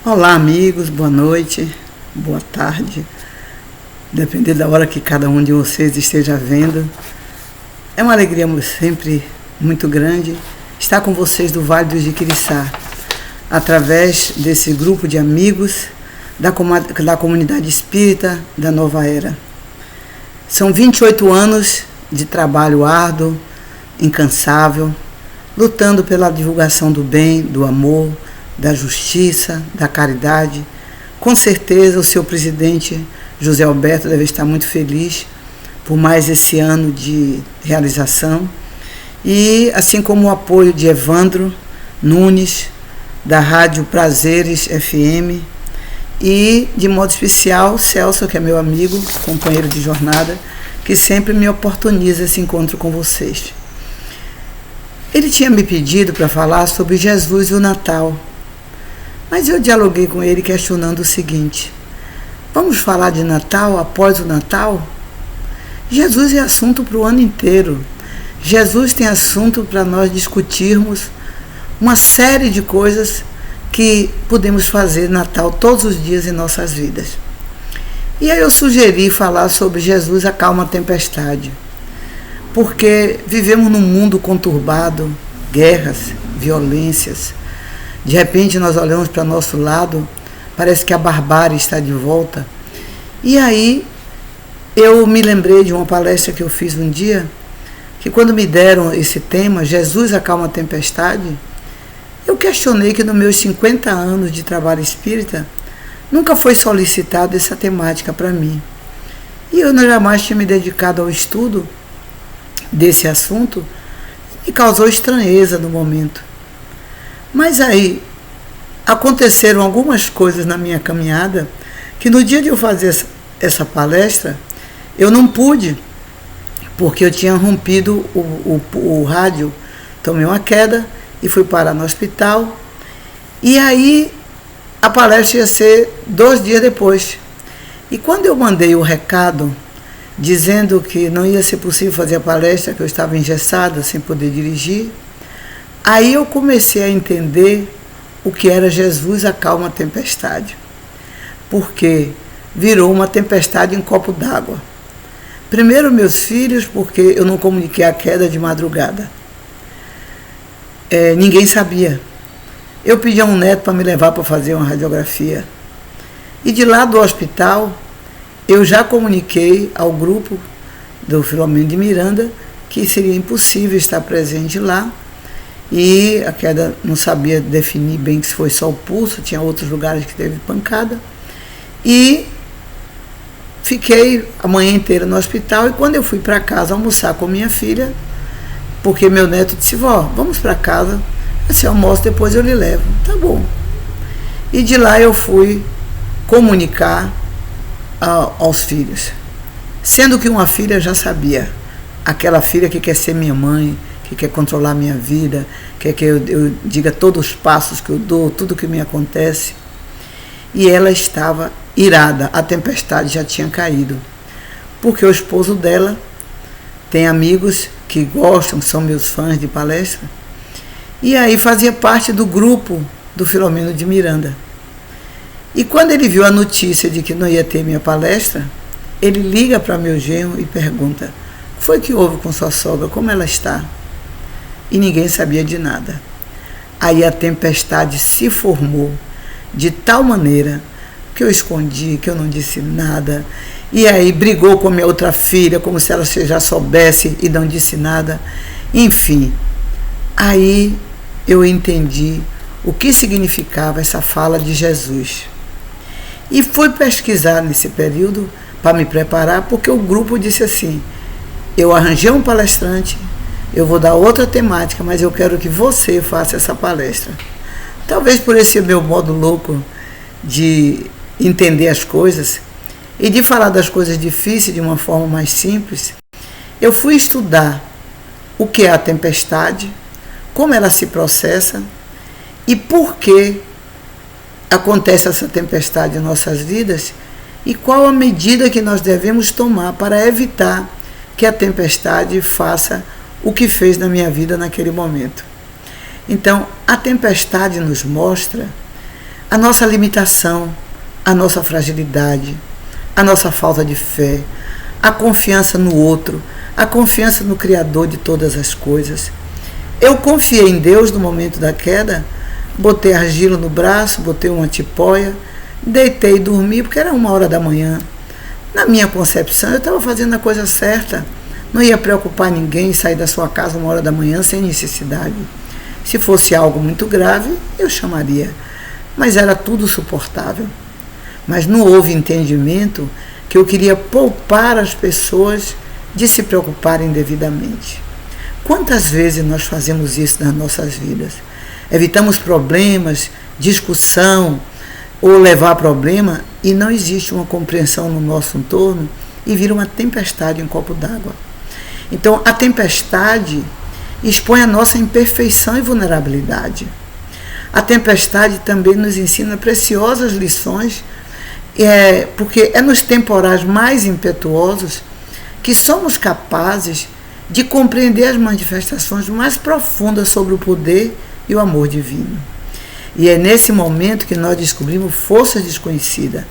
Olá, amigos, boa noite, boa tarde, dependendo da hora que cada um de vocês esteja vendo. É uma alegria sempre muito grande estar com vocês do Vale do Jiquiriçá, através desse grupo de amigos da comunidade espírita da Nova Era. São 28 anos de trabalho árduo, incansável, lutando pela divulgação do bem, do amor, da justiça, da caridade. Com certeza o seu presidente José Alberto deve estar muito feliz por mais esse ano de realização, e assim como o apoio de Evandro Nunes, da Rádio Prazeres FM, e de modo especial Celso, que é meu amigo, companheiro de jornada, que sempre me oportuniza esse encontro com vocês. Ele tinha me pedido para falar sobre Jesus e o Natal, mas eu dialoguei com ele questionando o seguinte: vamos falar de Natal após o Natal? Jesus é assunto para o ano inteiro. Jesus tem assunto para nós discutirmos uma série de coisas que podemos fazer Natal todos os dias em nossas vidas. E aí eu sugeri falar sobre Jesus acalma a tempestade, porque vivemos num mundo conturbado, guerras, violências. De repente nós olhamos para nosso lado, parece que a barbárie está de volta. E aí eu me lembrei de uma palestra que eu fiz um dia, que quando me deram esse tema, Jesus acalma a tempestade, eu questionei que nos meus 50 anos de trabalho espírita, nunca foi solicitado essa temática para mim. E eu jamais tinha me dedicado ao estudo desse assunto, me causou estranheza no momento. Mas aí aconteceram algumas coisas na minha caminhada que no dia de eu fazer essa palestra eu não pude, porque eu tinha rompido o rádio, tomei uma queda e fui parar no hospital. E aí a palestra ia ser 2 dias depois. E quando eu mandei o recado dizendo que não ia ser possível fazer a palestra, que eu estava engessada, sem poder dirigir, aí eu comecei a entender o que era Jesus acalma a tempestade. Porque virou uma tempestade em copo d'água. Primeiro meus filhos, porque eu não comuniquei a queda de madrugada. Ninguém sabia. Eu pedi a um neto para me levar para fazer uma radiografia. E de lá do hospital, eu já comuniquei ao grupo do Filomeno de Miranda que seria impossível estar presente lá. E a queda não sabia definir bem se foi só o pulso, tinha outros lugares que teve pancada. E fiquei a manhã inteira no hospital, e quando eu fui para casa almoçar com minha filha, porque meu neto disse: vó, vamos para casa, esse almoço depois eu lhe levo. Tá bom. E de lá eu fui comunicar aos filhos, sendo que uma filha já sabia, aquela filha que quer ser minha mãe, que quer controlar a minha vida, quer que eu diga todos os passos que eu dou, tudo que me acontece. E ela estava irada, a tempestade já tinha caído, porque o esposo dela tem amigos que gostam, são meus fãs de palestra, e aí fazia parte do grupo do Filomeno de Miranda. E quando ele viu a notícia de que não ia ter minha palestra, ele liga para meu genro e pergunta: o que foi que houve com sua sogra, como ela está? E ninguém sabia de nada. Aí a tempestade se formou de tal maneira que eu escondi, que eu não disse nada. E aí brigou com minha outra filha, como se ela já soubesse, e não disse nada. Enfim, aí eu entendi o que significava essa fala de Jesus. E fui pesquisar nesse período para me preparar, porque o grupo disse assim: eu arranjei um palestrante, eu vou dar outra temática, mas eu quero que você faça essa palestra. Talvez por esse meu modo louco de entender as coisas e de falar das coisas difíceis de uma forma mais simples, eu fui estudar o que é a tempestade, como ela se processa e por que acontece essa tempestade em nossas vidas e qual a medida que nós devemos tomar para evitar que a tempestade faça o que fez na minha vida naquele momento. Então, a tempestade nos mostra a nossa limitação, a nossa fragilidade, a nossa falta de fé, a confiança no outro, a confiança no Criador de todas as coisas. Eu confiei em Deus no momento da queda, botei argila no braço, botei uma tipóia, deitei e dormi, porque era 1h da manhã. Na minha concepção, eu estava fazendo a coisa certa. Não ia preocupar ninguém sair da sua casa 1h da manhã sem necessidade. Se fosse algo muito grave, eu chamaria. Mas era tudo suportável. Mas não houve entendimento que eu queria poupar as pessoas de se preocuparem devidamente. Quantas vezes nós fazemos isso nas nossas vidas? Evitamos problemas, discussão ou levar problema e não existe uma compreensão no nosso entorno e vira uma tempestade em um copo d'água. Então, a tempestade expõe a nossa imperfeição e vulnerabilidade. A tempestade também nos ensina preciosas lições, porque é nos temporais mais impetuosos que somos capazes de compreender as manifestações mais profundas sobre o poder e o amor divino. E é nesse momento que nós descobrimos forças desconhecidas.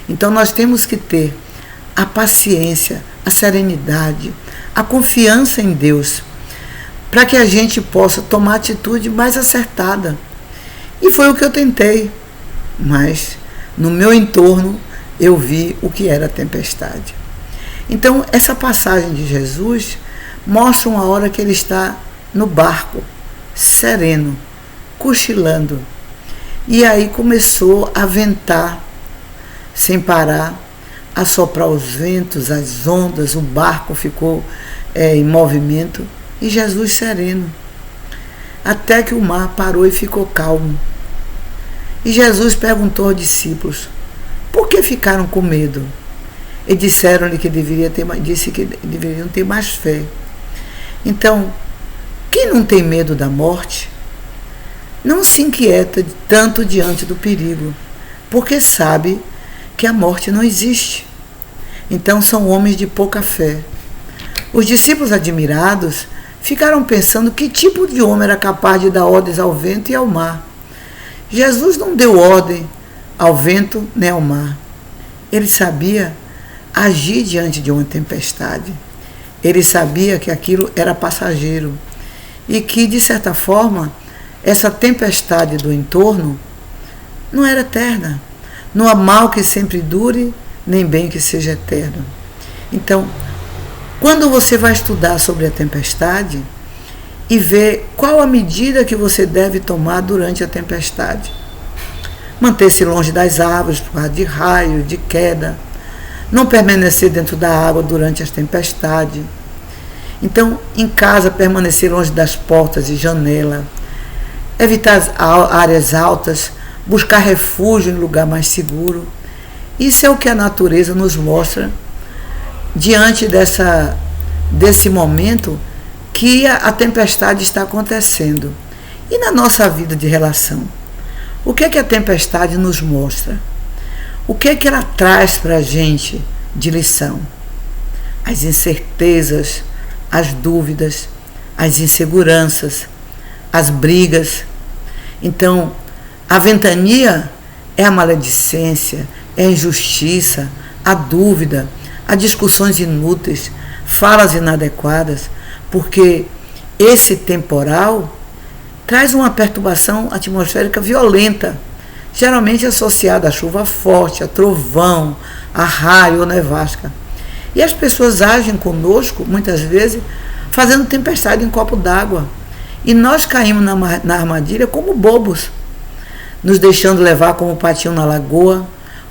Então nós temos que ter a paciência, a serenidade, a confiança em Deus, para que a gente possa tomar atitude mais acertada. E foi o que eu tentei, mas no meu entorno eu vi o que era a tempestade. Então essa passagem de Jesus mostra uma hora que ele está no barco, sereno, cochilando. E aí começou a ventar, sem parar, a soprar os ventos, as ondas, o barco ficou em movimento, e Jesus sereno. Até que o mar parou e ficou calmo. E Jesus perguntou aos discípulos, por que ficaram com medo? E disseram-lhe que deveriam ter mais fé. Então, quem não tem medo da morte, não se inquieta tanto diante do perigo, porque sabe que a morte não existe. Então são homens de pouca fé. Os discípulos admirados ficaram pensando que tipo de homem era capaz de dar ordens ao vento e ao mar. Jesus não deu ordem ao vento nem ao mar. Ele sabia agir diante de uma tempestade. Ele sabia que aquilo era passageiro e que, de certa forma, essa tempestade do entorno não era eterna. Não há mal que sempre dure, nem bem que seja eterno. Então, quando você vai estudar sobre a tempestade e ver qual a medida que você deve tomar durante a tempestade, manter-se longe das árvores por causa de raio, de queda, não permanecer dentro da água durante as tempestades. Então, em casa, permanecer longe das portas e janelas, evitar as áreas altas, buscar refúgio em lugar mais seguro. Isso é o que a natureza nos mostra diante desse momento que a tempestade está acontecendo. E na nossa vida de relação? O que é que a tempestade nos mostra? O que é que ela traz para a gente de lição? As incertezas, as dúvidas, as inseguranças, as brigas. Então, a ventania é a maledicência, é a injustiça, a dúvida, as discussões inúteis, falas inadequadas, porque esse temporal traz uma perturbação atmosférica violenta, geralmente associada a chuva forte, a trovão, a raio ou nevasca. E as pessoas agem conosco, muitas vezes, fazendo tempestade em copo d'água. E nós caímos na armadilha como bobos, nos deixando levar como patinho na lagoa,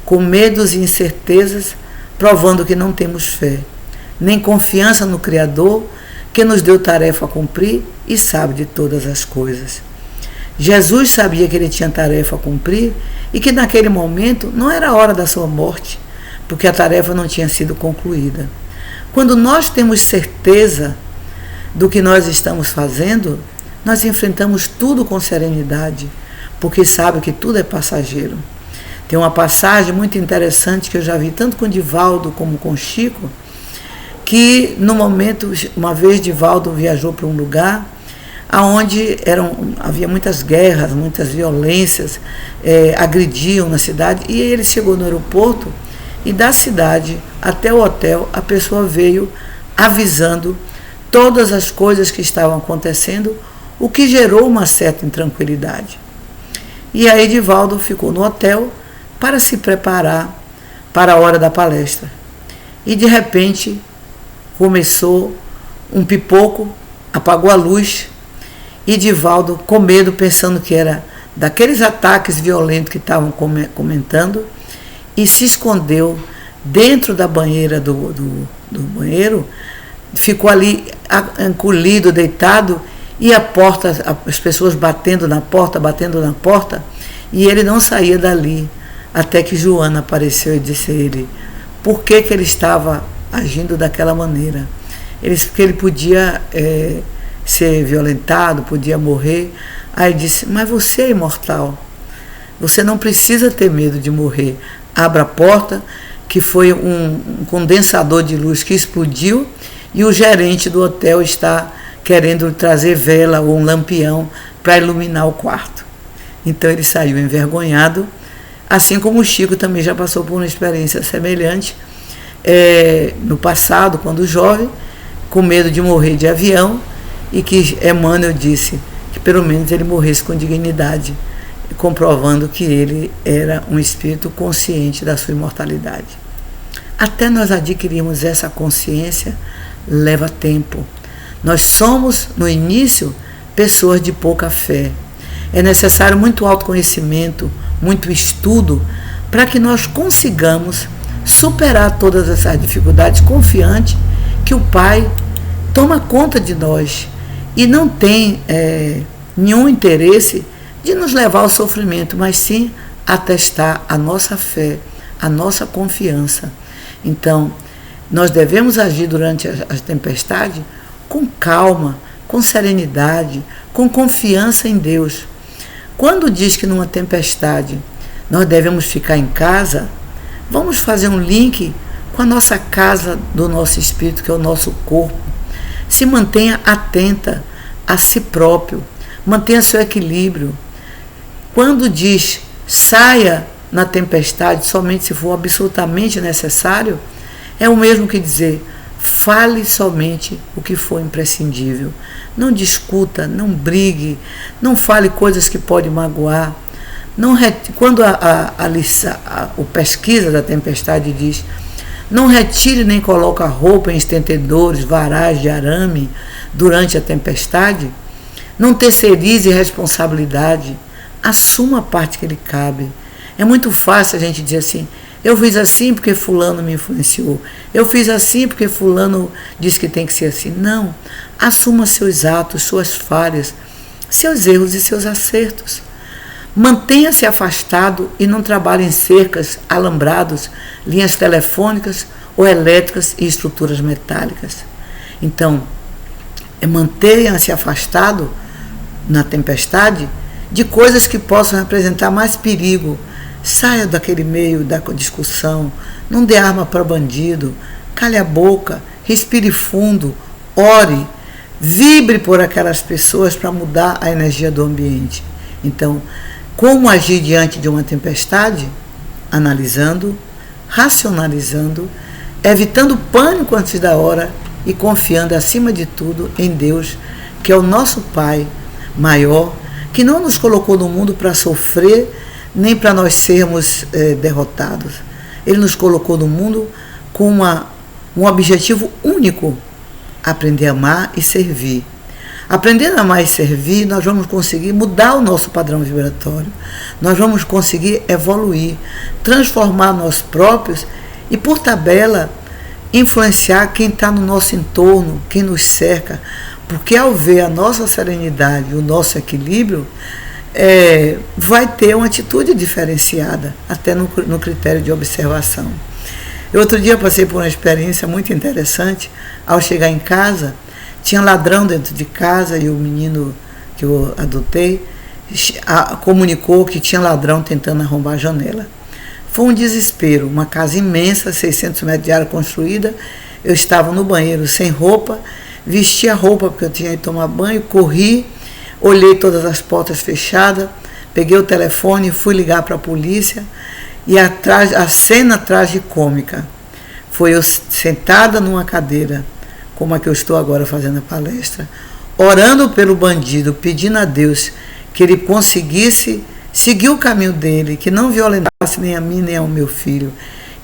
com medos e incertezas, provando que não temos fé, nem confiança no Criador, que nos deu tarefa a cumprir e sabe de todas as coisas. Jesus sabia que ele tinha tarefa a cumprir e que naquele momento não era a hora da sua morte, porque a tarefa não tinha sido concluída. Quando nós temos certeza do que nós estamos fazendo, nós enfrentamos tudo com serenidade, porque sabe que tudo é passageiro. Tem uma passagem muito interessante que eu já vi tanto com Divaldo como com Chico, que no momento, uma vez Divaldo viajou para um lugar onde havia muitas guerras, muitas violências, agrediam na cidade. E ele chegou no aeroporto e da cidade até o hotel a pessoa veio avisando todas as coisas que estavam acontecendo, o que gerou uma certa intranquilidade. E aí Edivaldo ficou no hotel para se preparar para a hora da palestra. E de repente começou um pipoco, apagou a luz, e Edivaldo, com medo, pensando que era daqueles ataques violentos que estavam comentando, e se escondeu dentro da banheira do banheiro, ficou ali encolhido, deitado, e as pessoas batendo na porta, e ele não saía dali, até que Joana apareceu e disse a ele por que ele estava agindo daquela maneira. Que ele podia ser violentado, podia morrer. Aí ele disse, mas você é imortal, você não precisa ter medo de morrer. Abra a porta, que foi um condensador de luz que explodiu, e o gerente do hotel está querendo trazer vela ou um lampião para iluminar o quarto. Então ele saiu envergonhado, assim como o Chico também já passou por uma experiência semelhante no passado, quando jovem, com medo de morrer de avião, e que Emmanuel disse que pelo menos ele morresse com dignidade, comprovando que ele era um espírito consciente da sua imortalidade. Até nós adquirirmos essa consciência, leva tempo. Nós somos, no início, pessoas de pouca fé. É necessário muito autoconhecimento, muito estudo, para que nós consigamos superar todas essas dificuldades, confiante que o Pai toma conta de nós e não tem nenhum interesse de nos levar ao sofrimento, mas sim a testar a nossa fé, a nossa confiança. Então, nós devemos agir durante a tempestade com calma, com serenidade, com confiança em Deus. Quando diz que numa tempestade nós devemos ficar em casa, vamos fazer um link com a nossa casa do nosso espírito, que é o nosso corpo. Se mantenha atenta a si próprio, mantenha seu equilíbrio. Quando diz saia na tempestade somente se for absolutamente necessário, é o mesmo que dizer fale somente o que for imprescindível. Não discuta, não brigue, não fale coisas que podem magoar. Quando o pesquisa da tempestade diz não retire nem coloque a roupa em estendedores, varais de arame durante a tempestade, não terceirize responsabilidade, assuma a parte que lhe cabe. É muito fácil a gente dizer assim, eu fiz assim porque fulano me influenciou, eu fiz assim porque fulano disse que tem que ser assim. Não, assuma seus atos, suas falhas, seus erros e seus acertos. Mantenha-se afastado e não trabalhe em cercas, alambrados, linhas telefônicas ou elétricas e estruturas metálicas. Então, mantenha-se afastado na tempestade de coisas que possam representar mais perigo. Saia daquele meio da discussão, não dê arma para bandido, cale a boca, respire fundo, ore, vibre por aquelas pessoas para mudar a energia do ambiente. Então, como agir diante de uma tempestade? Analisando, racionalizando, evitando pânico antes da hora e confiando acima de tudo em Deus, que é o nosso Pai maior, que não nos colocou no mundo para sofrer, nem para nós sermos derrotados. Ele nos colocou no mundo com um objetivo único: aprender a amar e servir. Aprendendo a amar e servir, nós vamos conseguir mudar o nosso padrão vibratório. Nós vamos conseguir evoluir, transformar nós próprios e, por tabela, influenciar quem está no nosso entorno, quem nos cerca. Porque ao ver a nossa serenidade, o nosso equilíbrio, vai ter uma atitude diferenciada, até no critério de observação. Outro dia eu passei por uma experiência muito interessante. Ao chegar em casa, tinha ladrão dentro de casa e o menino que eu adotei comunicou que tinha ladrão tentando arrombar a janela. Foi um desespero, uma casa imensa, 600 metros de área construída. Eu estava no banheiro sem roupa, vesti a roupa porque eu tinha ido tomar banho, corri olhei todas as portas fechadas, peguei o telefone, fui ligar para a polícia, e a cena tragicômica foi eu sentada numa cadeira, como a que eu estou agora fazendo a palestra, orando pelo bandido, pedindo a Deus que ele conseguisse seguir o caminho dele, que não violentasse nem a mim nem ao meu filho,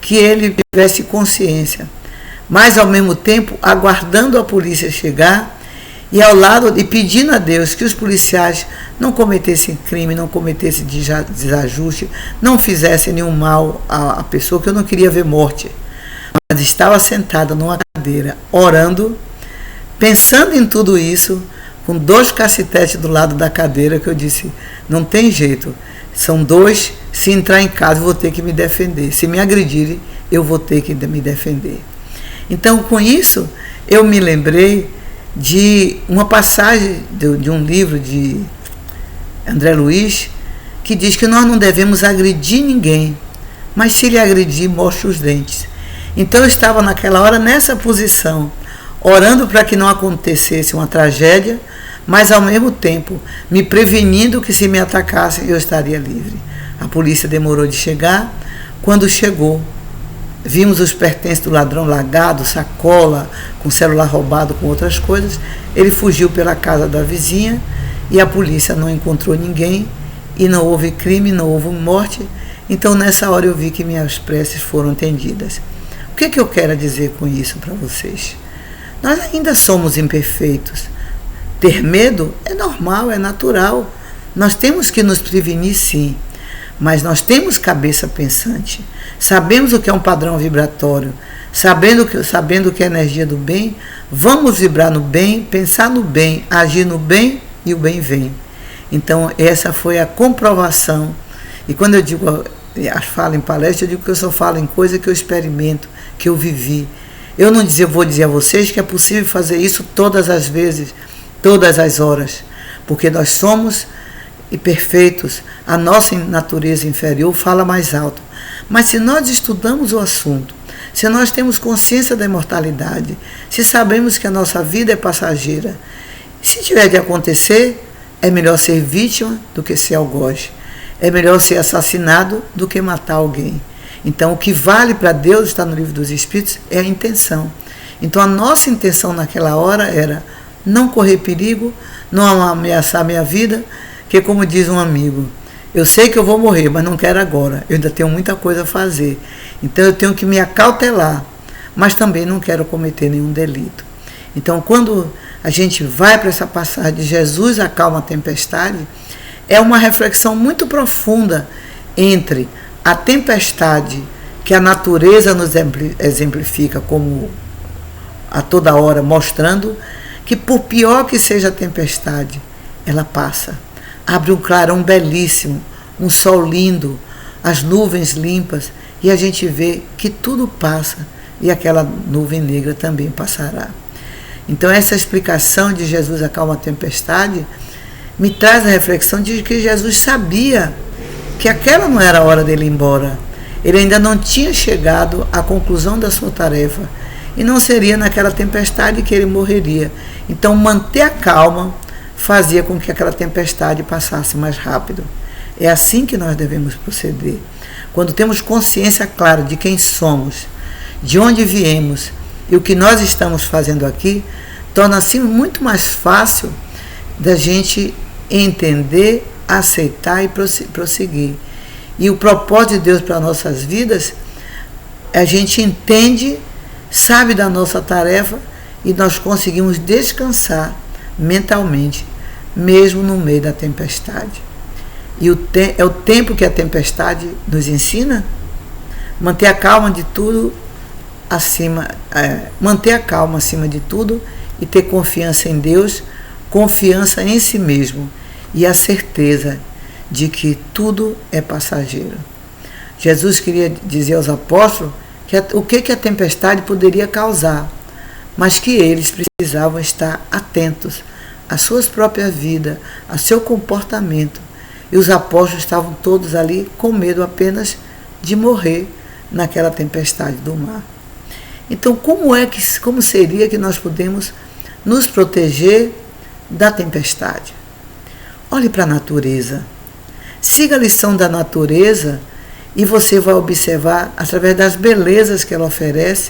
que ele tivesse consciência, mas ao mesmo tempo aguardando a polícia chegar e ao lado e pedindo a Deus que os policiais não cometessem crime, não cometessem desajuste, não fizessem nenhum mal à pessoa, que eu não queria ver morte. Mas estava sentada numa cadeira, orando, pensando em tudo isso, com 2 cacetetes do lado da cadeira, que eu disse, não tem jeito, são 2, se entrar em casa eu vou ter que me defender, se me agredirem eu vou ter que me defender. Então, com isso, eu me lembrei de uma passagem de um livro de André Luiz, que diz que nós não devemos agredir ninguém, mas se lhe agredir, mostre os dentes. Então eu estava naquela hora nessa posição, orando para que não acontecesse uma tragédia, mas ao mesmo tempo me prevenindo que se me atacassem eu estaria livre. A polícia demorou de chegar. Quando chegou, vimos os pertences do ladrão largado, sacola, com celular roubado, com outras coisas. Ele fugiu pela casa da vizinha e a polícia não encontrou ninguém e não houve crime, não houve morte. Então nessa hora eu vi que minhas preces foram atendidas. O que eu quero dizer com isso para vocês? Nós ainda somos imperfeitos. Ter medo é normal, é natural. Nós temos que nos prevenir, sim. Mas nós temos cabeça pensante. Sabemos o que é um padrão vibratório. Sabendo que é a energia do bem, vamos vibrar no bem, pensar no bem, agir no bem e o bem vem. Então, essa foi a comprovação. E quando eu digo, falo em palestra, eu digo que eu só falo em coisa que eu experimento, que eu vivi. Eu não vou dizer a vocês que é possível fazer isso todas as vezes, todas as horas, porque nós somos imperfeitos, a nossa natureza inferior fala mais alto. Mas se nós estudamos o assunto, se nós temos consciência da imortalidade, se sabemos que a nossa vida é passageira, se tiver de acontecer, é melhor ser vítima do que ser algoz. É melhor ser assassinado do que matar alguém. Então, o que vale para Deus, está no Livro dos Espíritos, é a intenção. Então, a nossa intenção naquela hora era não correr perigo, não ameaçar a minha vida, que, como diz um amigo, eu sei que eu vou morrer, mas não quero agora. Eu ainda tenho muita coisa a fazer. Então, eu tenho que me acautelar, mas também não quero cometer nenhum delito. Então, quando a gente vai para essa passagem de Jesus acalma a tempestade, é uma reflexão muito profunda entre a tempestade que a natureza nos exemplifica como a toda hora, mostrando que por pior que seja a tempestade, ela passa. Abre um clarão belíssimo, um sol lindo, as nuvens limpas, e a gente vê que tudo passa e aquela nuvem negra também passará. Então essa explicação de Jesus acalma a tempestade me traz a reflexão de que Jesus sabia que aquela não era a hora dele ir embora. Ele ainda não tinha chegado à conclusão da sua tarefa e não seria naquela tempestade que ele morreria. Então manter a calma fazia com que aquela tempestade passasse mais rápido. É assim que nós devemos proceder. Quando temos consciência clara de quem somos, de onde viemos e o que nós estamos fazendo aqui, torna-se muito mais fácil da gente entender, aceitar e prosseguir. E o propósito de Deus para nossas vidas, a gente entende, sabe da nossa tarefa e nós conseguimos descansar mentalmente, mesmo no meio da tempestade. E é o tempo que a tempestade nos ensina, manter a calma de tudo manter a calma acima de tudo e ter confiança em Deus, confiança em si mesmo e a certeza de que tudo é passageiro. Jesus queria dizer aos apóstolos o que a tempestade poderia causar, mas que eles precisavam estar atentos às suas próprias vidas, ao seu comportamento. E os apóstolos estavam todos ali com medo apenas de morrer naquela tempestade do mar. Então, como seria que nós podemos nos proteger da tempestade? Olhe para a natureza. Siga a lição da natureza e você vai observar através das belezas que ela oferece.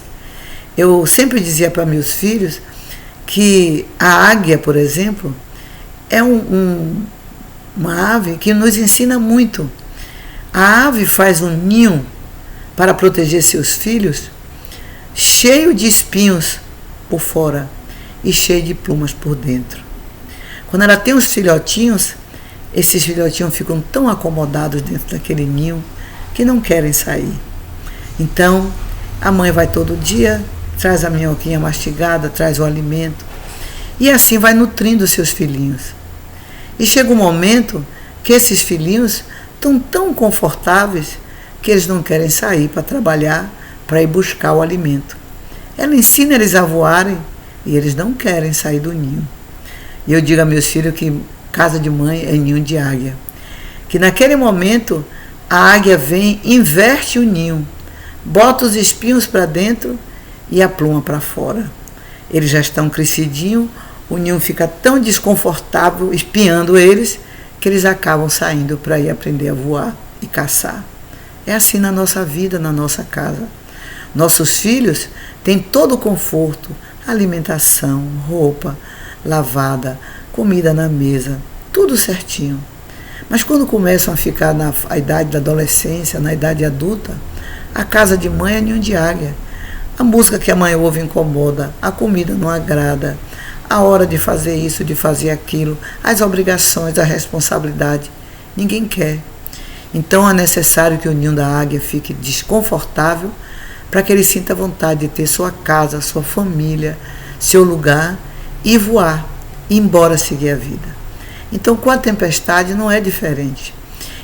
Eu sempre dizia para meus filhos que a águia, por exemplo, é uma ave que nos ensina muito. A ave faz um ninho para proteger seus filhos, cheio de espinhos por fora e cheio de plumas por dentro. Quando ela tem os filhotinhos, esses filhotinhos ficam tão acomodados dentro daquele ninho que não querem sair. Então, a mãe vai todo dia, traz a minhoquinha mastigada, traz o alimento, e assim vai nutrindo os seus filhinhos. E chega um momento que esses filhinhos estão tão confortáveis que eles não querem sair para trabalhar, para ir buscar o alimento. Ela ensina eles a voarem e eles não querem sair do ninho. E eu digo a meus filhos que casa de mãe é ninho de águia. Que naquele momento a águia vem, inverte o ninho, bota os espinhos para dentro e a pluma para fora. Eles já estão crescidinhos, o ninho fica tão desconfortável espiando eles que eles acabam saindo para ir aprender a voar e caçar. É assim na nossa vida, na nossa casa. Nossos filhos têm todo o conforto, alimentação, roupa lavada, comida na mesa, tudo certinho. Mas quando começam a ficar na idade da adolescência, na idade adulta, a casa de mãe é ninho de águia. A música que a mãe ouve incomoda, a comida não agrada, a hora de fazer isso, de fazer aquilo, as obrigações, a responsabilidade, ninguém quer. Então é necessário que o ninho da águia fique desconfortável para que ele sinta vontade de ter sua casa, sua família, seu lugar e voar, e ir embora seguir a vida. Então com a tempestade não é diferente.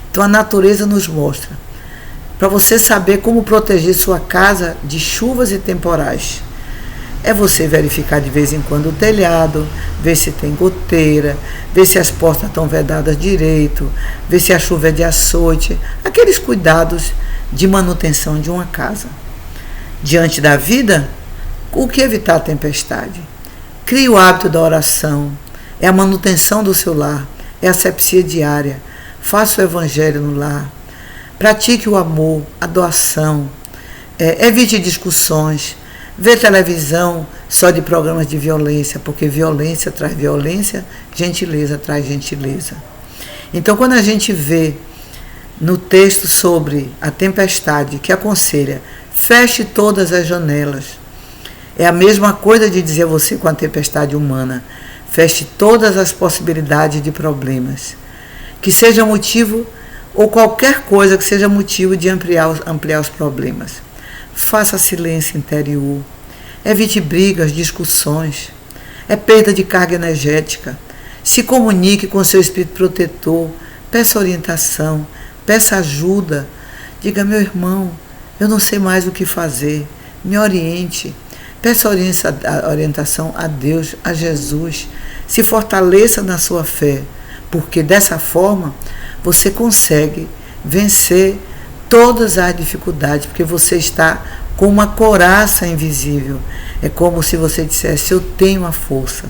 Então a natureza nos mostra, para você saber como proteger sua casa de chuvas e temporais. É você verificar de vez em quando o telhado, ver se tem goteira, ver se as portas estão vedadas direito, ver se a chuva é de açoite, aqueles cuidados de manutenção de uma casa. Diante da vida, o que evitar a tempestade? Crie o hábito da oração, é a manutenção do seu lar, é a asepsia diária, faça o evangelho no lar, pratique o amor, a doação, evite discussões, vê televisão só de programas de violência, porque violência traz violência, gentileza traz gentileza. Então, quando a gente vê no texto sobre a tempestade, que aconselha, feche todas as janelas, é a mesma coisa de dizer você com a tempestade humana, feche todas as possibilidades de problemas, que seja motivo, ou qualquer coisa que seja motivo de ampliar os problemas. Faça silêncio interior, evite brigas, discussões, é perda de carga energética, se comunique com seu espírito protetor, peça orientação, peça ajuda, diga, meu irmão, eu não sei mais o que fazer, me oriente, peça orientação a Deus, a Jesus, se fortaleça na sua fé, porque dessa forma você consegue vencer todas as dificuldades, porque você está com uma couraça invisível. É como se você dissesse, eu tenho a força.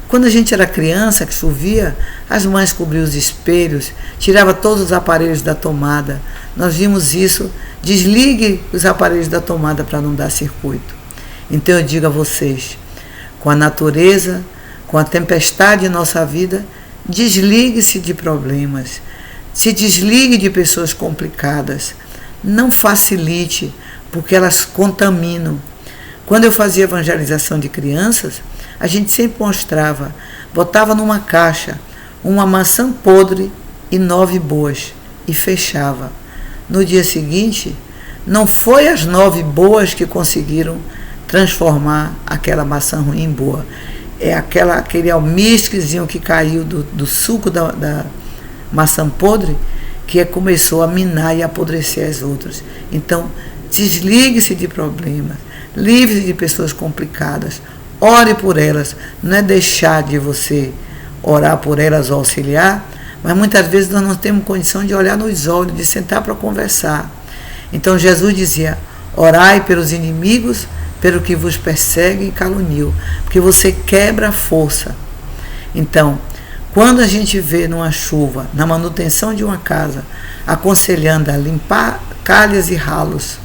Quando a gente era criança, que chovia, as mães cobriam os espelhos, tirava todos os aparelhos da tomada. Nós vimos isso, desligue os aparelhos da tomada para não dar circuito. Então eu digo a vocês, com a natureza, com a tempestade em nossa vida, desligue-se de problemas, se desligue de pessoas complicadas, não facilite, porque elas contaminam. Quando eu fazia evangelização de crianças, a gente sempre mostrava, botava numa caixa uma maçã podre e 9 boas e fechava. No dia seguinte, não foi as 9 boas que conseguiram transformar aquela maçã ruim em boa. É aquele almísquezinho que caiu do suco da maçã podre que começou a minar e apodrecer as outras. Então, desligue-se de problemas, livre-se de pessoas complicadas, ore por elas. Não é deixar de você orar por elas ou auxiliar, mas muitas vezes nós não temos condição de olhar nos olhos, de sentar para conversar. Então Jesus dizia, orai pelos inimigos, pelo que vos persegue e caluniam, porque você quebra a força. Então, Quando a gente vê numa chuva, na manutenção de uma casa, aconselhando a limpar calhas e ralos,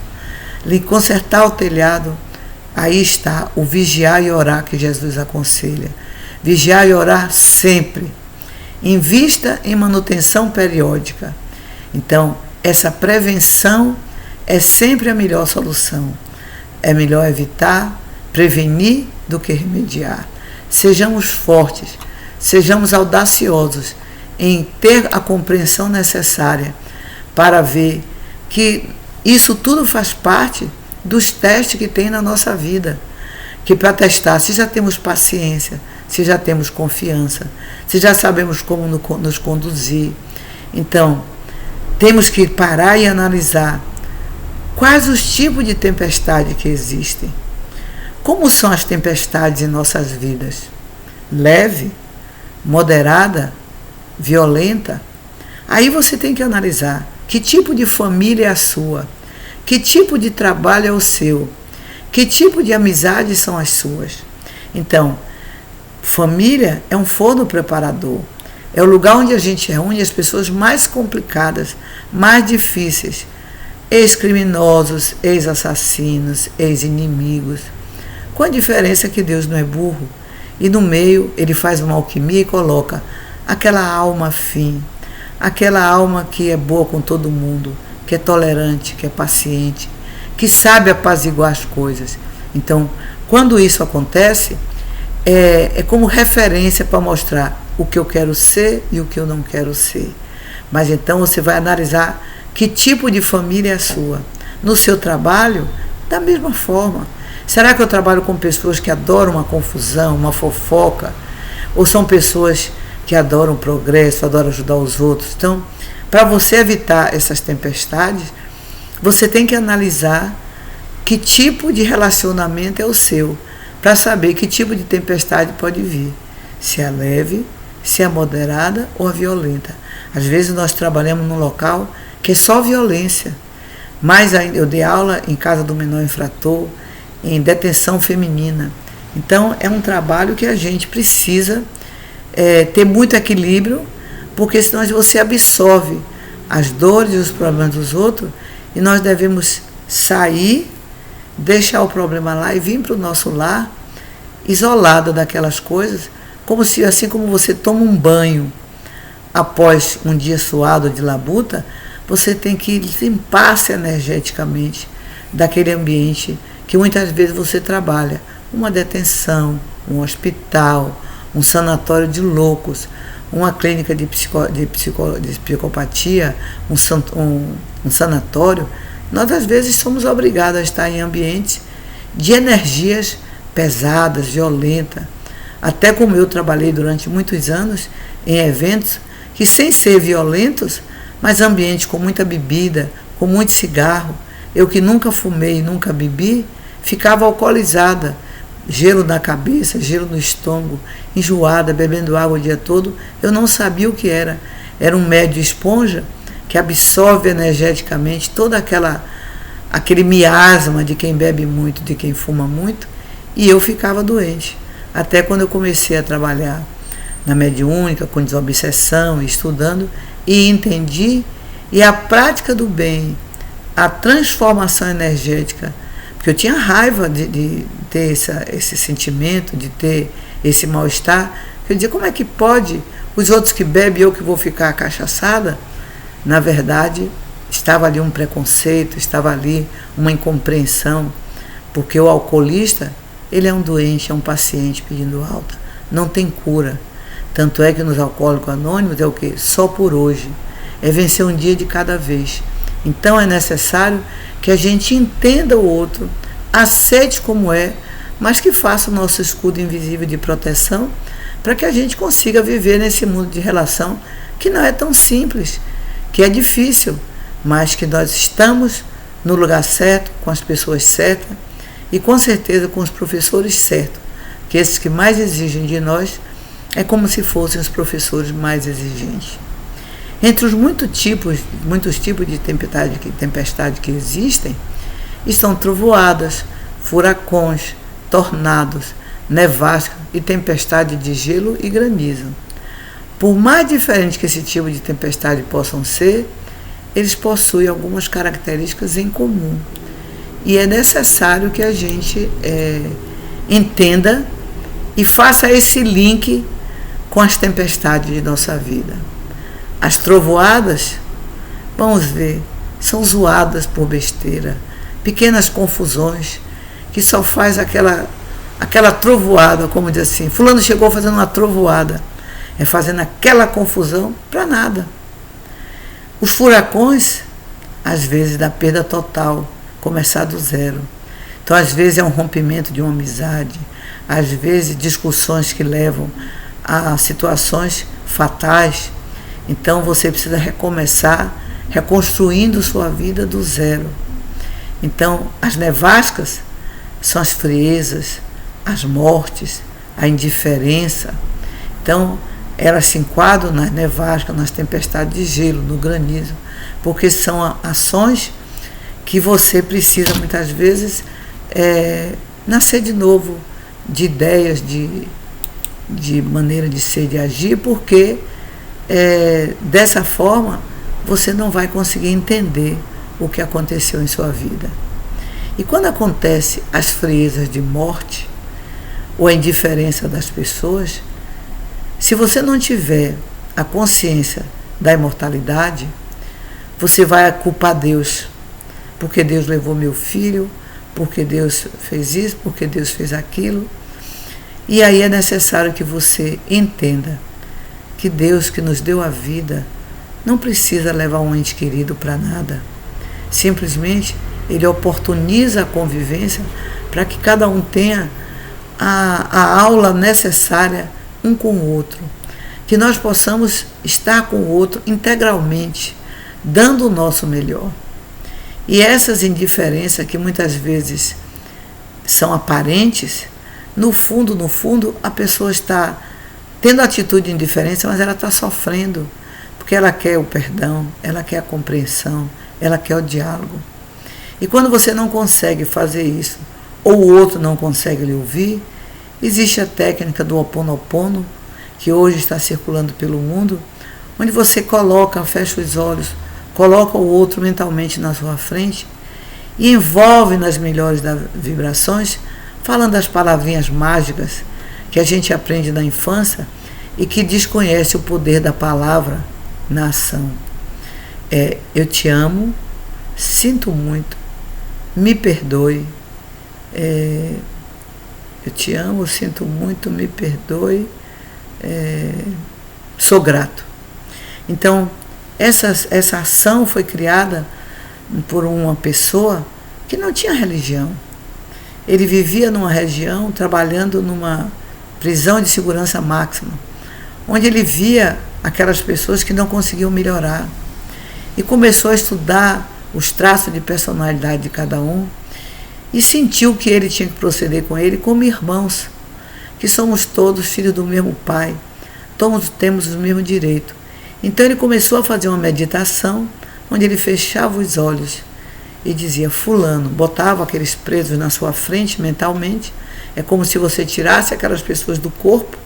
consertar o telhado, aí está o vigiar e orar que Jesus aconselha. Vigiar e orar sempre. Invista em manutenção periódica. Então, essa prevenção é sempre a melhor solução. É melhor evitar, prevenir do que remediar. Sejamos fortes, sejamos audaciosos em ter a compreensão necessária para ver que isso tudo faz parte dos testes que tem na nossa vida. Que para testar se já temos paciência, se já temos confiança, se já sabemos como nos conduzir. Então, temos que parar e analisar quais os tipos de tempestade que existem. Como são as tempestades em nossas vidas? Leve, moderada, violenta? Aí você tem que analisar que tipo de família é a sua, que tipo de trabalho é o seu, que tipo de amizade são as suas. Então, família é um forno preparador. É o lugar onde a gente reúne as pessoas mais complicadas, mais difíceis. Ex-criminosos, ex-assassinos, ex-inimigos. Com a diferença que Deus não é burro. E no meio ele faz uma alquimia e coloca aquela alma fim, aquela alma que é boa com todo mundo, que é tolerante, que é paciente, que sabe apaziguar as coisas. Então, quando isso acontece, é como referência para mostrar o que eu quero ser e o que eu não quero ser. Mas então você vai analisar que tipo de família é a sua. No seu trabalho, da mesma forma. Será que eu trabalho com pessoas que adoram uma confusão, uma fofoca? Ou são pessoas que adoram o progresso, adoram ajudar os outros? Então, para você evitar essas tempestades, você tem que analisar que tipo de relacionamento é o seu, para saber que tipo de tempestade pode vir. Se é leve, se é moderada ou a violenta. Às vezes nós trabalhamos num local que é só violência. Mas eu dei aula em casa do menor infrator, em detenção feminina. Então é um trabalho que a gente precisa ter muito equilíbrio, porque senão você absorve as dores e os problemas dos outros, e nós devemos sair, deixar o problema lá e vir para o nosso lar, isolado daquelas coisas, como se, assim como você toma um banho após um dia suado de labuta, você tem que limpar-se energeticamente daquele ambiente que muitas vezes você trabalha. Uma detenção, um hospital, um sanatório de loucos, uma clínica de psicopatia, um sanatório. Nós às vezes somos obrigados a estar em ambientes de energias pesadas, violentas. Até como eu trabalhei durante muitos anos em eventos que, sem ser violentos, mas ambientes com muita bebida, com muito cigarro, eu que nunca fumei, nunca bebi, ficava alcoolizada, gelo na cabeça, gelo no estômago, enjoada, bebendo água o dia todo. Eu não sabia o que era. Era um médio esponja que absorve energeticamente todo aquele miasma de quem bebe muito, de quem fuma muito, e eu ficava doente. Até quando eu comecei a trabalhar na mediúnica, com desobsessão, estudando, e entendi, e a prática do bem, a transformação energética, porque eu tinha raiva de ter esse sentimento, de ter esse mal-estar. Eu dizia, como é que pode os outros que bebem, eu que vou ficar cachaçada? Na verdade, estava ali um preconceito, estava ali uma incompreensão, porque o alcoolista, ele é um doente, é um paciente pedindo alta, não tem cura. Tanto é que nos Alcoólicos Anônimos é o quê? Só por hoje. É vencer um dia de cada vez. Então é necessário que a gente entenda o outro, aceite como é, mas que faça o nosso escudo invisível de proteção para que a gente consiga viver nesse mundo de relação que não é tão simples, que é difícil, mas que nós estamos no lugar certo, com as pessoas certas e com certeza com os professores certos, que esses que mais exigem de nós é como se fossem os professores mais exigentes. Entre os muitos tipos de tempestade que existem, estão trovoadas, furacões, tornados, nevasca e tempestade de gelo e granizo. Por mais diferente que esse tipo de tempestade possam ser, eles possuem algumas características em comum. E é necessário que a gente entenda e faça esse link com as tempestades de nossa vida. As trovoadas, vamos ver, são zoadas por besteira, pequenas confusões, que só faz aquela trovoada, como diz assim, fulano chegou fazendo uma trovoada, fazendo aquela confusão para nada. Os furacões, às vezes, dá perda total, começar do zero. Então, às vezes, é um rompimento de uma amizade, às vezes, discussões que levam a situações fatais. Então, você precisa recomeçar, reconstruindo sua vida do zero. Então, as nevascas são as friezas, as mortes, a indiferença. Então, elas se enquadram nas nevascas, nas tempestades de gelo, no granizo, porque são ações que você precisa, muitas vezes, nascer de novo, de ideias, de maneira de ser, de agir, porque dessa forma você não vai conseguir entender o que aconteceu em sua vida. E quando acontece as friezas de morte, ou a indiferença das pessoas, se você não tiver a consciência da imortalidade, você vai culpar Deus, porque Deus levou meu filho, porque Deus fez isso, porque Deus fez aquilo. E aí é necessário que você entenda que Deus, que nos deu a vida, não precisa levar um ente querido para nada. Simplesmente Ele oportuniza a convivência para que cada um tenha a aula necessária um com o outro, que nós possamos estar com o outro integralmente, dando o nosso melhor. E essas indiferenças que muitas vezes são aparentes, no fundo, a pessoa está tendo atitude de indiferença, mas ela está sofrendo, porque ela quer o perdão, ela quer a compreensão, ela quer o diálogo. E quando você não consegue fazer isso, ou o outro não consegue lhe ouvir, existe a técnica do Ho Oponopono, que hoje está circulando pelo mundo, onde você fecha os olhos, coloca o outro mentalmente na sua frente e envolve nas melhores das vibrações, falando as palavrinhas mágicas que a gente aprende na infância e que desconhece o poder da palavra na ação. Eu te amo, sinto muito, me perdoe, eu te amo, sinto muito, me perdoe, sou grato. Então, essa ação foi criada por uma pessoa que não tinha religião. Ele vivia numa região, trabalhando numa prisão de segurança máxima, onde ele via aquelas pessoas que não conseguiam melhorar. E começou a estudar os traços de personalidade de cada um, e sentiu que ele tinha que proceder com ele como irmãos, que somos todos filhos do mesmo pai, todos temos o mesmo direito. Então ele começou a fazer uma meditação, onde ele fechava os olhos e dizia, fulano, botava aqueles presos na sua frente mentalmente, é como se você tirasse aquelas pessoas do corpo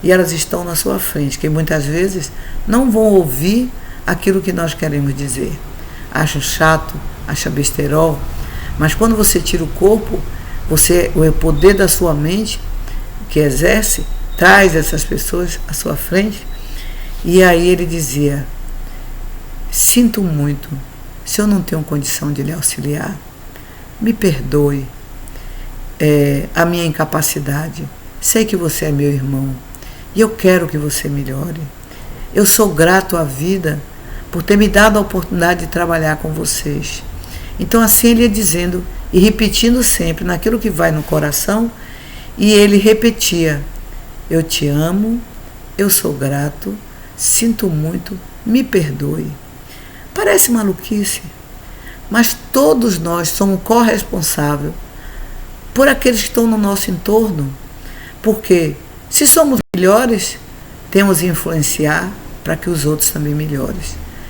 e elas estão na sua frente, que muitas vezes não vão ouvir aquilo que nós queremos dizer. Acham chato, acham besterol, mas quando você tira o corpo, o poder da sua mente, que exerce, traz essas pessoas à sua frente. E aí ele dizia, sinto muito, se eu não tenho condição de lhe auxiliar, me perdoe a minha incapacidade. Sei que você é meu irmão e eu quero que você melhore. Eu sou grato à vida por ter me dado a oportunidade de trabalhar com vocês. Então assim ele ia dizendo e repetindo sempre naquilo que vai no coração, e ele repetia, eu te amo, eu sou grato, sinto muito, me perdoe. Parece maluquice, mas todos nós somos corresponsáveis por aqueles que estão no nosso entorno, porque se somos melhores, temos que influenciar para que os outros também melhorem.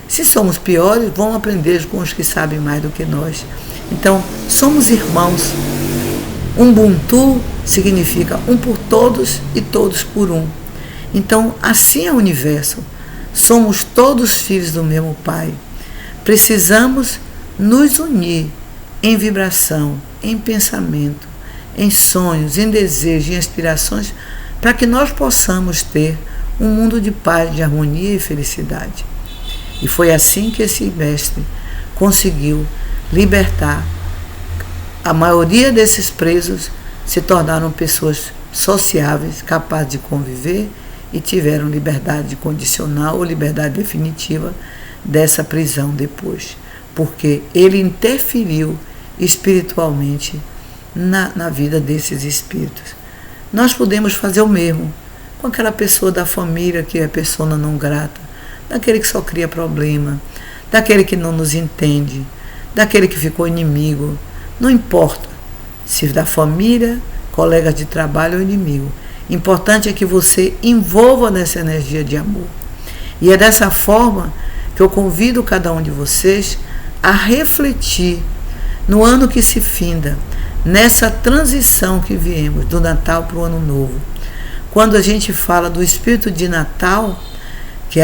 Se somos piores, vamos aprender com os que sabem mais do que nós. Então, somos irmãos. Ubuntu significa um por todos e todos por um. Então, assim é o universo. Somos todos filhos do mesmo Pai. Precisamos nos unir em vibração, em pensamento, em sonhos, em desejos, em aspirações, para que nós possamos ter um mundo de paz, de harmonia e felicidade. E foi assim que esse mestre conseguiu libertar. A maioria desses presos se tornaram pessoas sociáveis, capazes de conviver e tiveram liberdade condicional ou liberdade definitiva dessa prisão depois, porque ele interferiu espiritualmente na vida desses espíritos. Nós podemos fazer o mesmo com aquela pessoa da família que é persona não grata, daquele que só cria problema, daquele que não nos entende, daquele que ficou inimigo. Não importa se da família, colegas de trabalho ou inimigo. Importante é que você envolva nessa energia de amor. E é dessa forma que eu convido cada um de vocês a refletir no ano que se finda, nessa transição que viemos do Natal para o Ano Novo. Quando a gente fala do espírito de Natal, que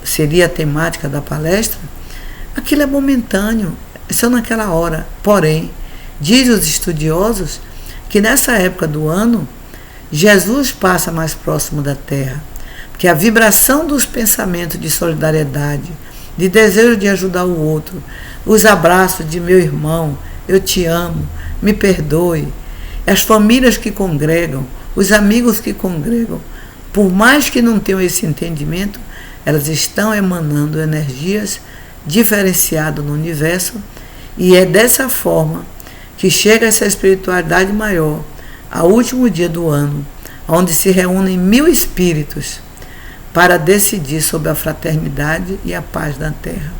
seria a temática da palestra, aquilo é momentâneo, é só naquela hora. Porém, diz os estudiosos que nessa época do ano, Jesus passa mais próximo da Terra, porque a vibração dos pensamentos de solidariedade, de desejo de ajudar o outro, os abraços de meu irmão, eu te amo, me perdoe, as famílias que congregam, os amigos que congregam, por mais que não tenham esse entendimento, elas estão emanando energias diferenciadas no universo, e é dessa forma que chega essa espiritualidade maior ao último dia do ano, onde se reúnem 1000 espíritos para decidir sobre a fraternidade e a paz na Terra.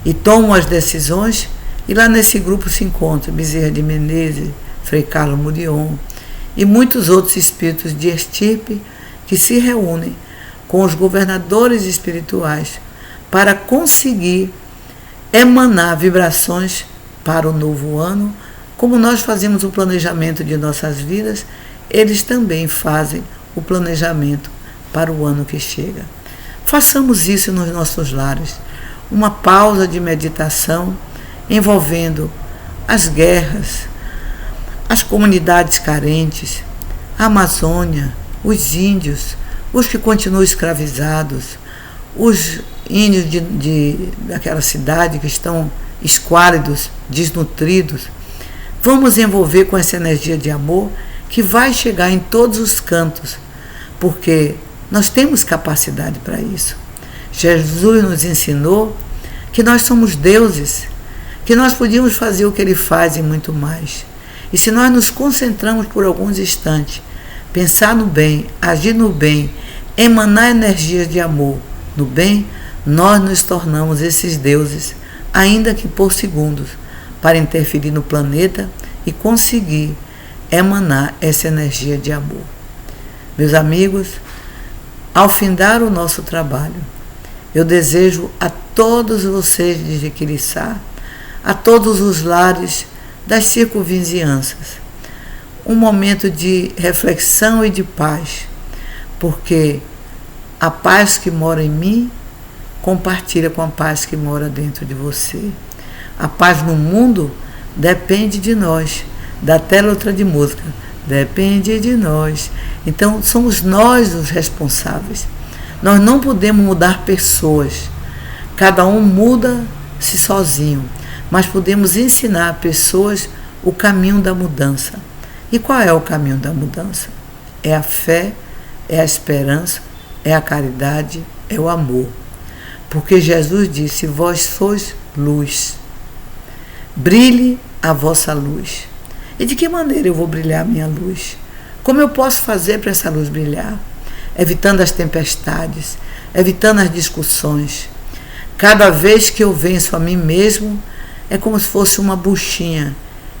E tomam as decisões, e lá nesse grupo se encontram Bezerra de Menezes, Frei Carlos Murion e muitos outros espíritos de estirpe que se reúnem com os governadores espirituais para conseguir emanar vibrações para o novo ano. Como nós fazemos o planejamento de nossas vidas, eles também fazem o planejamento para o ano que chega. Façamos isso nos nossos lares. Uma pausa de meditação envolvendo as guerras, as comunidades carentes, a Amazônia, os índios, os que continuam escravizados, os índios daquela cidade que estão esquálidos, desnutridos. Vamos envolver com essa energia de amor que vai chegar em todos os cantos, porque nós temos capacidade para isso. Jesus nos ensinou que nós somos deuses, que nós podíamos fazer o que Ele faz e muito mais. E se nós nos concentramos por alguns instantes, pensar no bem, agir no bem, emanar energias de amor no bem, nós nos tornamos esses deuses, ainda que por segundos, para interferir no planeta e conseguir emanar essa energia de amor. Meus amigos, ao findar o nosso trabalho, eu desejo a todos vocês de Jiquiriçá, a todos os lares das circunvizinhanças, um momento de reflexão e de paz, porque a paz que mora em mim compartilha com a paz que mora dentro de você. A paz no mundo depende de nós. Da tela outra de música, depende de nós. Então somos nós os responsáveis. Nós não podemos mudar pessoas. Cada um muda-se sozinho, mas podemos ensinar a pessoas o caminho da mudança. E qual é o caminho da mudança? É a fé, é a esperança, é a caridade, é o amor. Porque Jesus disse: vós sois luz, brilhe a vossa luz. E de que maneira eu vou brilhar a minha luz? Como eu posso fazer para essa luz brilhar? Evitando as tempestades, evitando as discussões. Cada vez que eu venço a mim mesmo, é como se fosse uma buchinha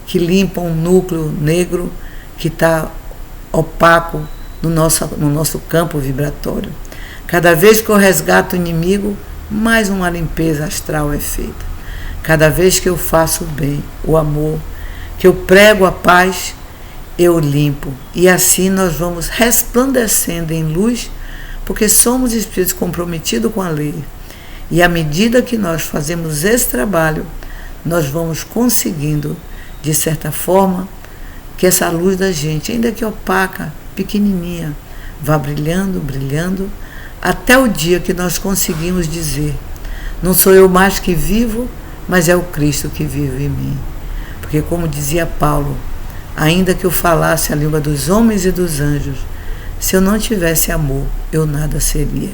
que limpa um núcleo negro que está opaco no nosso campo vibratório. Cada vez que eu resgato o inimigo, mais uma limpeza astral é feita. Cada vez que eu faço o bem, o amor, que eu prego a paz, eu limpo. E assim nós vamos resplandecendo em luz porque somos espíritos comprometidos com a lei. E à medida que nós fazemos esse trabalho, nós vamos conseguindo, de certa forma, que essa luz da gente, ainda que opaca, pequenininha, vá brilhando, brilhando, até o dia que nós conseguimos dizer: não sou eu mais que vivo, mas é o Cristo que vive em mim. Porque, como dizia Paulo, ainda que eu falasse a língua dos homens e dos anjos, se eu não tivesse amor, eu nada seria.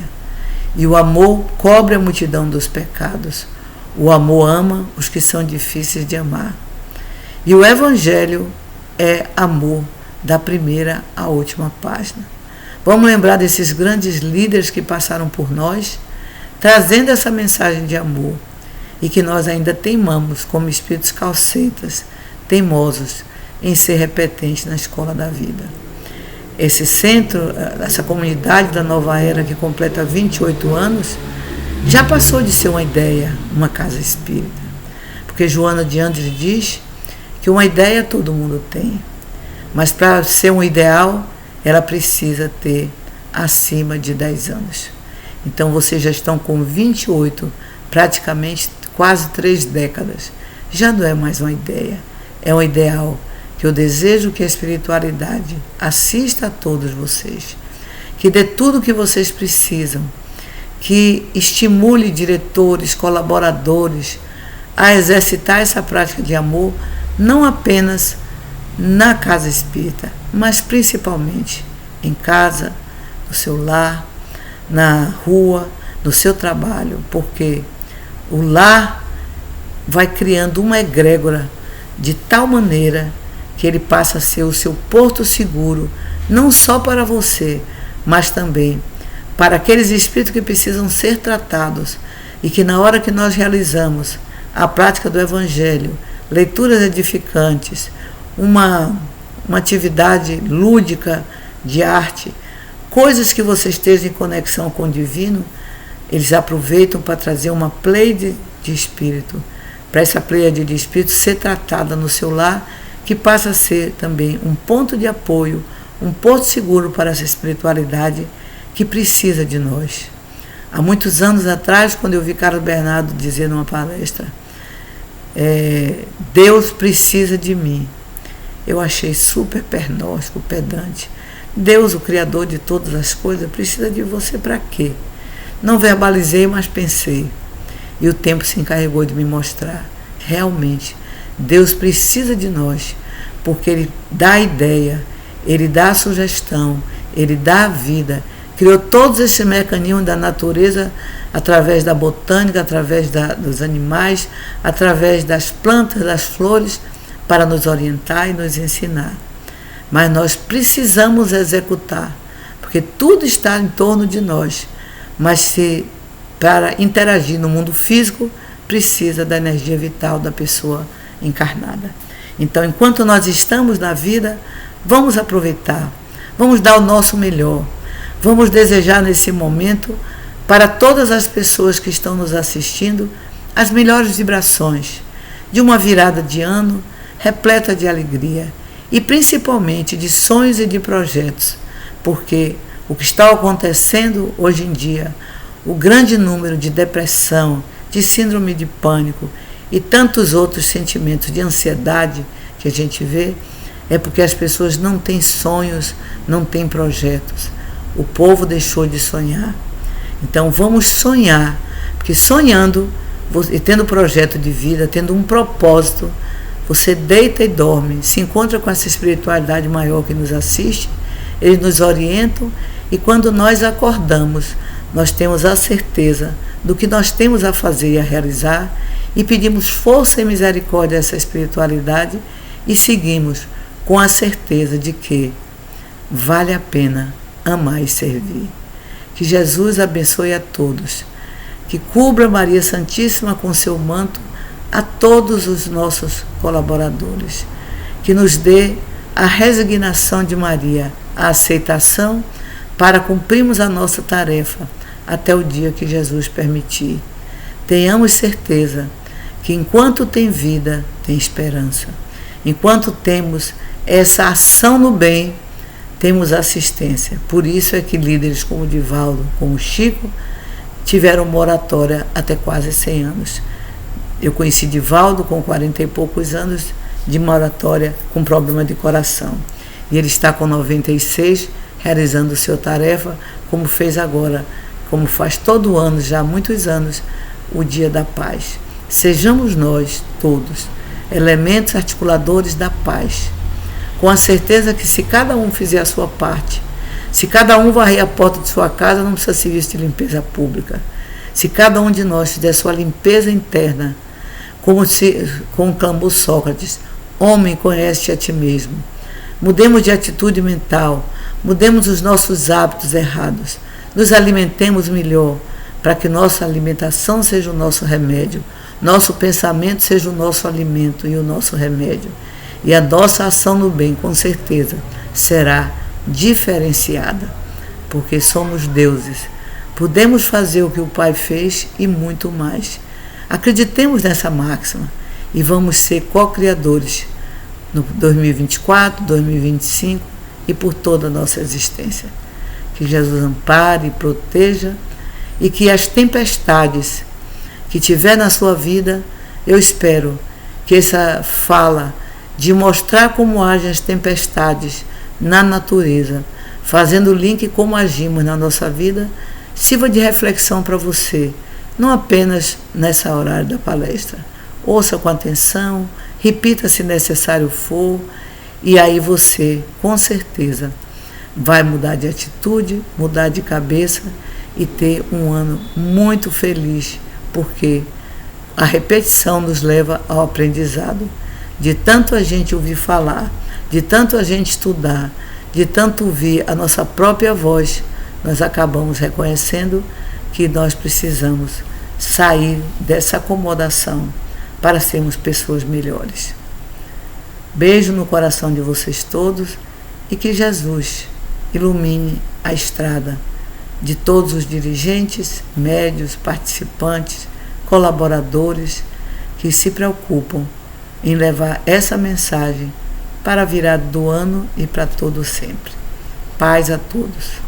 E o amor cobre a multidão dos pecados. O amor ama os que são difíceis de amar. E o Evangelho é amor, da primeira à última página. Vamos lembrar desses grandes líderes que passaram por nós, trazendo essa mensagem de amor, e que nós ainda teimamos como espíritos calceitas, teimosos em ser repetentes na escola da vida. Esse centro, essa comunidade da Nova Era, que completa 28 anos, já passou de ser uma ideia, uma casa espírita. Porque Joana de Andrade diz que uma ideia todo mundo tem, mas para ser um ideal, ela precisa ter acima de 10 anos. Então vocês já estão com 28, praticamente quase 3 décadas. Já não é mais uma ideia, é um ideal que eu desejo que a espiritualidade assista a todos vocês, que dê tudo o que vocês precisam, que estimule diretores, colaboradores a exercitar essa prática de amor, não apenas na casa espírita, mas principalmente em casa, no seu lar, na rua, no seu trabalho, porque o lar vai criando uma egrégora de tal maneira que ele passa a ser o seu porto seguro, não só para você, mas também para aqueles espíritos que precisam ser tratados, e que na hora que nós realizamos a prática do Evangelho, leituras edificantes, uma atividade lúdica de arte, coisas que você esteja em conexão com o divino, eles aproveitam para trazer uma pleiade de espírito, para essa pleiade de espírito ser tratada no seu lar, que passa a ser também um ponto de apoio, um porto seguro para essa espiritualidade que precisa de nós. Há muitos anos atrás, quando eu vi Carlos Bernardo dizer numa palestra, Deus precisa de mim, eu achei super pernóstico, pedante. Deus, o Criador de todas as coisas, precisa de você para quê? Não verbalizei, mas pensei. E o tempo se encarregou de me mostrar. Realmente, Deus precisa de nós, porque Ele dá a ideia, Ele dá a sugestão, Ele dá a vida. Criou todos esses mecanismos da natureza, através da botânica, através dos animais, através das plantas, das flores, para nos orientar e nos ensinar. Mas nós precisamos executar, porque tudo está em torno de nós. Mas para interagir no mundo físico, precisa da energia vital da pessoa encarnada. Então, enquanto nós estamos na vida, vamos aproveitar, vamos dar o nosso melhor, vamos desejar nesse momento, para todas as pessoas que estão nos assistindo, as melhores vibrações de uma virada de ano repleta de alegria e principalmente de sonhos e de projetos, porque o que está acontecendo hoje em dia, o grande número de depressão, de síndrome de pânico e tantos outros sentimentos de ansiedade que a gente vê, é porque as pessoas não têm sonhos, não têm projetos. O povo deixou de sonhar. Então vamos sonhar, porque sonhando e tendo projeto de vida, tendo um propósito, você deita e dorme, se encontra com essa espiritualidade maior que nos assiste, eles nos orientam, e quando nós acordamos, nós temos a certeza do que nós temos a fazer e a realizar, e pedimos força e misericórdia a essa espiritualidade, e seguimos com a certeza de que vale a pena amar e servir. Que Jesus abençoe a todos, que cubra Maria Santíssima com seu manto a todos os nossos colaboradores, que nos dê a resignação de Maria, a aceitação para cumprirmos a nossa tarefa até o dia que Jesus permitir. Tenhamos certeza que enquanto tem vida, tem esperança. Enquanto temos essa ação no bem, temos assistência. Por isso é que líderes como o Divaldo, como o Chico, tiveram moratória até quase 100 anos. Eu conheci Divaldo com 40 e poucos anos de moratória com problema de coração. E ele está com 96, realizando sua tarefa, como fez agora, como faz todo ano, já há muitos anos, o Dia da Paz. Sejamos nós, todos, elementos articuladores da paz, com a certeza que se cada um fizer a sua parte, se cada um varrer a porta de sua casa, não precisa serviço de limpeza pública. Se cada um de nós fizer a sua limpeza interna, como clamou Sócrates, homem, conhece-te a ti mesmo. Mudemos de atitude mental, mudemos os nossos hábitos errados, nos alimentemos melhor, para que nossa alimentação seja o nosso remédio, nosso pensamento seja o nosso alimento e o nosso remédio. E a nossa ação no bem, com certeza, será diferenciada, porque somos deuses. Podemos fazer o que o Pai fez e muito mais. Acreditemos nessa máxima e vamos ser co-criadores no 2024, 2025 e por toda a nossa existência. Que Jesus ampare e proteja e que as tempestades que tiver na sua vida, eu espero que essa fala de mostrar como agem as tempestades na natureza, fazendo o link como agimos na nossa vida, sirva de reflexão para você, não apenas nessa horário da palestra. Ouça com atenção, repita se necessário for, e aí você, com certeza, vai mudar de atitude, mudar de cabeça e ter um ano muito feliz, porque a repetição nos leva ao aprendizado. De tanto a gente ouvir falar, de tanto a gente estudar, de tanto ouvir a nossa própria voz, nós acabamos reconhecendo que nós precisamos sair dessa acomodação para sermos pessoas melhores. Beijo no coração de vocês todos e que Jesus ilumine a estrada de todos os dirigentes, médios, participantes, colaboradores que se preocupam em levar essa mensagem para a virada do ano e para todo sempre. Paz a todos.